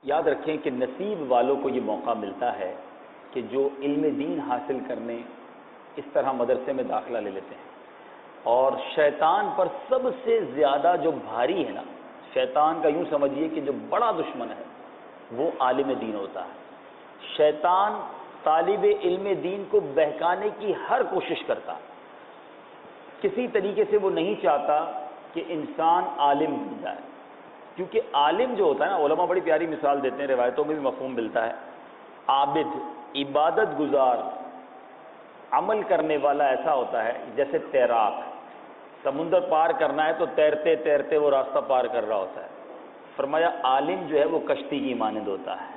یاد رکھیں کہ نصیب والوں کو یہ موقع ملتا ہے کہ جو علم دین حاصل کرنے اس طرح مدرسے میں داخلہ لے لیتے ہیں. اور شیطان پر سب سے زیادہ جو بھاری ہے نا، شیطان کا یوں سمجھیے کہ جو بڑا دشمن ہے وہ عالم دین ہوتا ہے. شیطان طالب علم دین کو بہکانے کی ہر کوشش کرتا، کسی طریقے سے وہ نہیں چاہتا کہ انسان عالم بن جائے. کیونکہ عالم جو ہوتا ہے نا، علماء بڑی پیاری مثال دیتے ہیں، روایتوں میں بھی مفہوم ملتا ہے. عابد، عبادت گزار، عمل کرنے والا ایسا ہوتا ہے جیسے تیراک. سمندر پار کرنا ہے تو تیرتے تیرتے وہ راستہ پار کر رہا ہوتا ہے. فرمایا عالم جو ہے وہ کشتی کی مانند ہوتا ہے،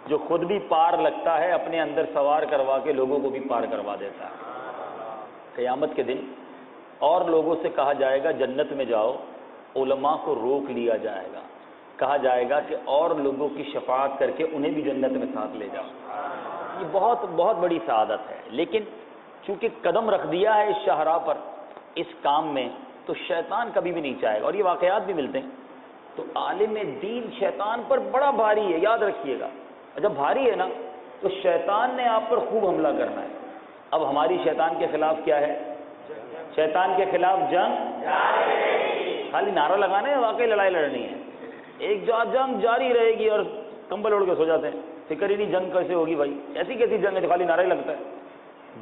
جو خود بھی پار لگتا ہے، اپنے اندر سوار کروا کے لوگوں کو بھی پار کروا دیتا ہے. قیامت کے دن اور لوگوں سے کہا جائے گا جنت میں جاؤ، علماء کو روک لیا جائے گا، کہا جائے گا کہ اور لوگوں کی شفاعت کر کے انہیں بھی جنت میں ساتھ لے جاؤ. یہ بہت بہت بڑی سعادت ہے. لیکن چونکہ قدم رکھ دیا ہے اس شاہراہ پر، اس کام میں، تو شیطان کبھی بھی نہیں چاہے گا. اور یہ واقعات بھی ملتے ہیں. تو عالم دین شیطان پر بڑا بھاری ہے، یاد رکھیے گا. جب بھاری ہے نا تو شیطان نے آپ پر خوب حملہ کرنا ہے. اب ہماری شیطان کے خلاف کیا ہے؟ شیطان کے خلاف جنگ. خالی نعرہ لگانا ہے، واقعی لڑائی لڑنی ہے. ایک جنگ جاری رہے گی اور کمبل اوڑھ کے سو جاتے ہیں، فکر ہی نہیں جنگ کیسے ہوگی. بھائی ایسی کیسی جنگ ہے جو خالی نعرہ ہی لگتا ہے؟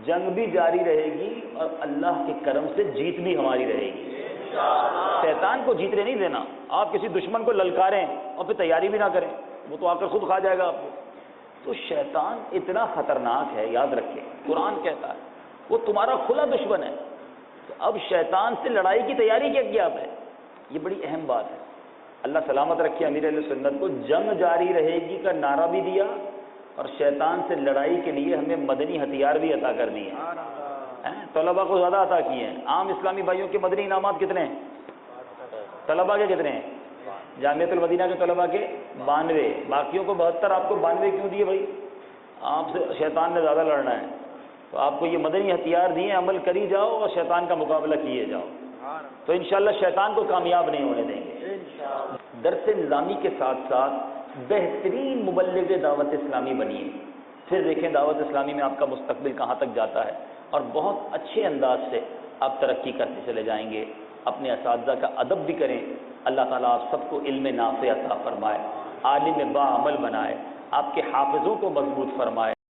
جنگ بھی جاری رہے گی اور اللہ کے کرم سے جیت بھی ہماری رہے گی. شیطان کو جیتنے نہیں دینا. آپ کسی دشمن کو للکاریں اور پھر تیاری بھی نہ کریں، وہ تو آ کر خود کھا جائے گا آپ کو. تو شیطان اتنا خطرناک ہے، یاد رکھیں. قرآن کہتا ہے وہ تمہارا کھلا دشمن ہے. تو اب شیطان سے لڑائی کی تیاری کیا ہے؟ یہ بڑی اہم بات ہے. اللہ سلامت رکھے امیر اہل سنت کو جنگ جاری رہے گی کا نعرہ بھی دیا اور شیطان سے لڑائی کے لیے ہمیں مدنی ہتھیار بھی عطا کر دیے ہیں. طلباء کو زیادہ عطا کیے ہیں. عام اسلامی بھائیوں کے مدنی انعامات کتنے ہیں؟ طلباء کے کتنے ہیں؟ جامعۃ المدینہ کے طلباء کے 92، باقیوں کو 72. آپ کو 92 کیوں دیے بھائی؟ آپ سے شیطان نے زیادہ لڑنا ہے تو آپ کو یہ مدنی ہتھیار دیے، عمل کری جاؤ اور شیطان کا مقابلہ کیے جاؤ، تو انشاءاللہ شیطان کو کامیاب نہیں ہونے دیں گے. درس نظامی کے ساتھ ساتھ بہترین مبلغ دعوت اسلامی بنیے. پھر دیکھیں دعوت اسلامی میں آپ کا مستقبل کہاں تک جاتا ہے اور بہت اچھے انداز سے آپ ترقی کرتے چلے جائیں گے. اپنے اساتذہ کا ادب بھی کریں. اللہ تعالیٰ آپ سب کو علم نافع عطا فرمائے، عالم با عمل بنائے، آپ کے حافظوں کو مضبوط فرمائے.